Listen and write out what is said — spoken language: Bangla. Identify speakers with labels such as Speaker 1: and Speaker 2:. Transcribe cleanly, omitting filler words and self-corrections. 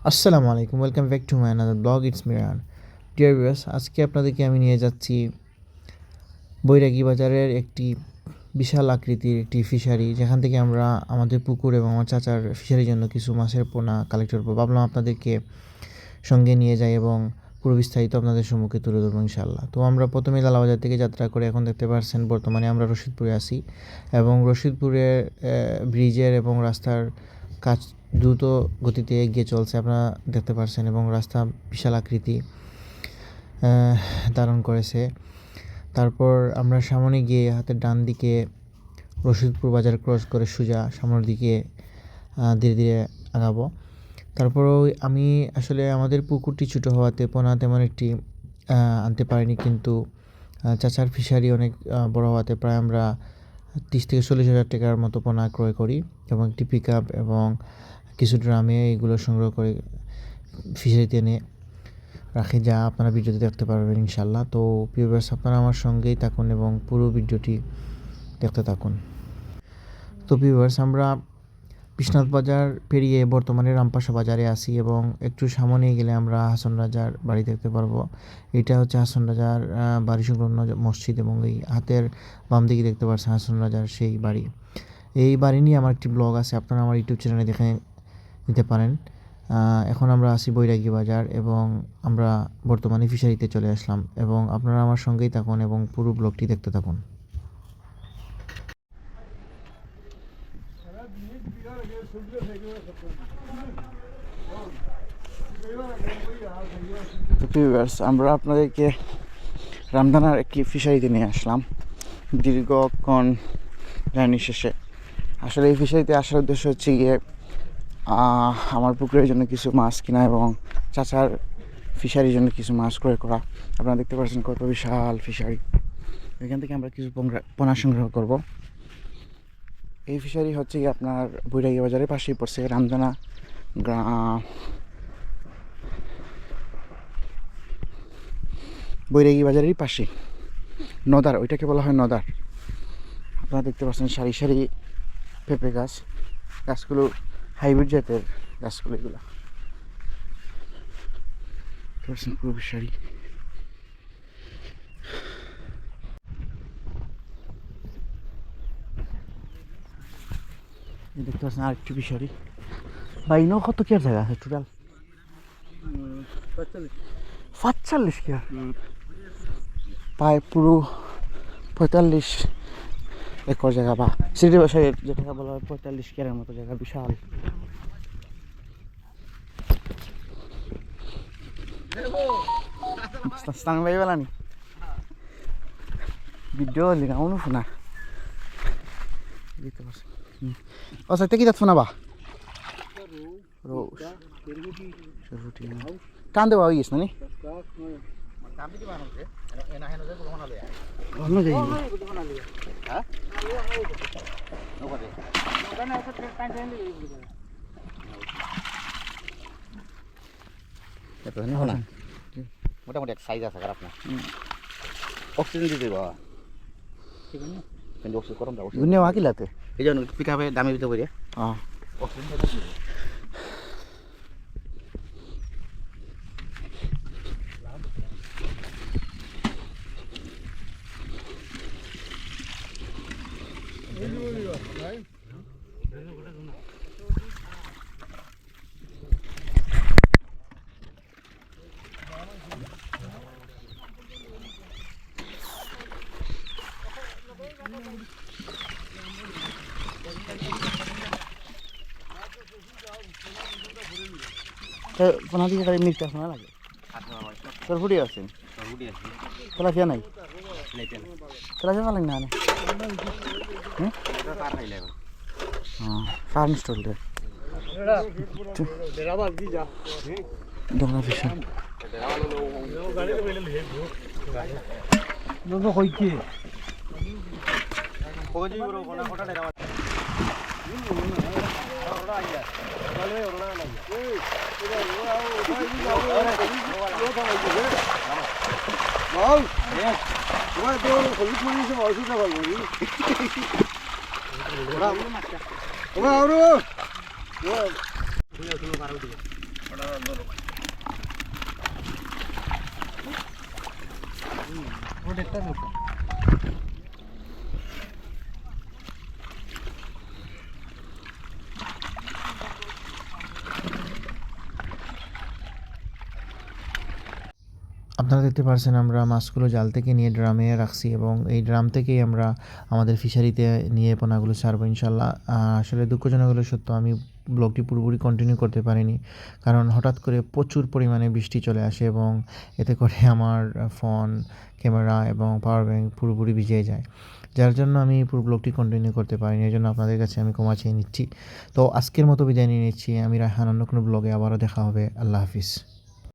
Speaker 1: আসসালামু আলাইকুম, welcome back to my another blog. It's Miran. Dear viewers, আজকে আপনাদেরকে আমি নিয়ে যাচ্ছি বৈরাগী বাজারের একটি বিশাল আকৃতির একটি ফিশারি, যেখান থেকে আমরা আমাদের পুকুর এবং আমার চাচার ফিশারির জন্য কিছু মাছের পোনা কালেক্ট করবো। ভাবলাম আপনাদেরকে সঙ্গে নিয়ে যাই এবং পুরো বিস্তারিত আপনাদের সম্মুখে তুলে ধরবো ইনশাল্লাহ। তো আমরা প্রথমে লালাবাজার থেকে যাত্রা করে এখন দেখতে পাচ্ছেন বর্তমানে আমরা রশিদপুরে আছি এবং রশিদপুরের ব্রিজের এবং রাস্তার কাজ দ্রুত গতিতে এগিয়ে চলছে, আপনারা দেখতে পাচ্ছেন, এবং রাস্তা বিশাল আকৃতি ধারণ করেছে। তারপর আমরা সামনে গিয়ে হাতের ডান দিকে রশিদপুর বাজার ক্রস করে সোজা সামনের দিকে ধীরে ধীরে আগাবো। তারপরও আমি আসলে আমাদের পুকুরটি ছোটো হওয়াতে পোনা তেমন একটি আনতে পারিনি, কিন্তু চাচার ফিশারি অনেক বড় হওয়াতে প্রায় আমরা 30 থেকে 40 হাজার টাকার মতো পোনা ক্রয় করি এবং একটি পিক আপ এবং কিছু ড্রামে এগুলো সংগ্রহ করে ফিশারিতে এনে রাখি, যা আপনারা ভিডিওতে দেখতে পারবেন ইনশাল্লাহ। তো ভিউয়ার্স, আপনারা আমার সঙ্গেই থাকুন এবং পুরো ভিডিওটি দেখতে থাকুন। তো ভিউয়ার্স, আমরা বিশ্বনাথ বাজার পেরিয়ে বর্তমানে রামপাশা বাজারে আসি এবং একটু সামনে গেলে আমরা হাসন রাজার বাড়ি দেখতে পারবো। এটা হচ্ছে হাসন রাজার বাড়ি সংলগ্ন মসজিদ এবং এই হাতের বাম দিকে দেখতে পাচ্ছেন হাসন রাজার সেই বাড়ি। এই বাড়ি নিয়ে আমার একটি ব্লগ আছে, আপনারা আমার ইউটিউব চ্যানেলে দেখে নিতে পারেন। এখন আমরা আসি বৈরাগী বাজার এবং আমরা বর্তমানে ফিশারিতে চলে আসলাম এবং আপনারা আমার সঙ্গেই থাকুন এবং পুরো ব্লগটি দেখতে থাকুন। তো ভিউয়ার্স, আমরা আপনাদেরকে রামদানার একটি ফিশারিতে নিয়ে আসলাম দীর্ঘক্ষণ জার্নি শেষে। আসলে এই ফিশারিতে আসার উদ্দেশ্য হচ্ছে গিয়ে আমার পুকুরের জন্য কিছু মাছ কিনা এবং চাচার ফিশারির জন্য কিছু মাছ ক্রয় করা। আপনারা দেখতে পাচ্ছেন কত বিশাল ফিশারি। এখান থেকে আমরা কিছু পোনা সংগ্রহ করব। এই ফিশারি হচ্ছে গিয়ে আপনার বৈরাগী বাজারের পাশেই পড়ছে, রামদানা বৈরাগী বাজারেরই পাশে নদার, ওইটাকে বলা হয় নদার। আপনারা দেখতে পাচ্ছেন সারি সারি পেঁপে গাছ, গাছগুলো হাইব্রিড জাতের গাছগুলো, এগুলো পুরো ফিশারি। দেখতে পাচ্ছেন আরেকটি ফিশারি। ভাই নো কত কি জায়গা আছে টোটাল? 45 কি প্রায় পুরো 45 একর জায়গা, বা সিটি ভাষায় যেটাকে বলা হয় 45 কেয়ারের মতো জায়গা, বিশাল। স্থান ভাই বেলানি ভিডিও লিখাউন শোনা দেখতে পাচ্ছি। ও সাথে কি যাচ্ছ না বা টান দেওয়া হয়ে গেছে না মোটামুটি এক সাইজ আছে আপনার অক্সিজেন দিতে বাবা, কিন্তু অক্সিজেন করম দাও নেওয়া কিলাতে এই জন্য পিক আপে দামি দিতে পারি অক্সিজেন। পোনা দিকে গাড়ি মিরতে শোনা লাগে তোর ফুটি আছেন তেলাপিয়া নাই, তেলাপিয়া পালেন না ফার্ম স্টল আপনারা দেখতে পারছেন আমরা মাছগুলো জাল থেকে নিয়ে ড্রামে রাখছি এবং এই ড্রাম থেকেই আমরা আমাদের ফিশারিতে নিয়ে পোনাগুলো ছাড়বো ইনশাল্লাহ। আসলে দুঃখজনক হলো সত্য, আমি ব্লগটি পুরোপুরি কন্টিনিউ করতে পারিনি, কারণ হঠাৎ করে প্রচুর পরিমাণে বৃষ্টি চলে আসে এবং এতে করে আমার ফোন, ক্যামেরা এবং পাওয়ার ব্যাংক পুরোপুরি ভিজে যায়, যার জন্য আমি পুরো ব্লগটি কন্টিনিউ করতে পারিনি। এই জন্য আপনাদের কাছে আমি ক্ষমা চেয়ে নিচ্ছি। তো আজকের মতো বিদায় নিয়ে নিচ্ছি। আমি রায়হান, অন্য কোনো ব্লগে আবারও দেখা হবে। আল্লাহ হাফিজ।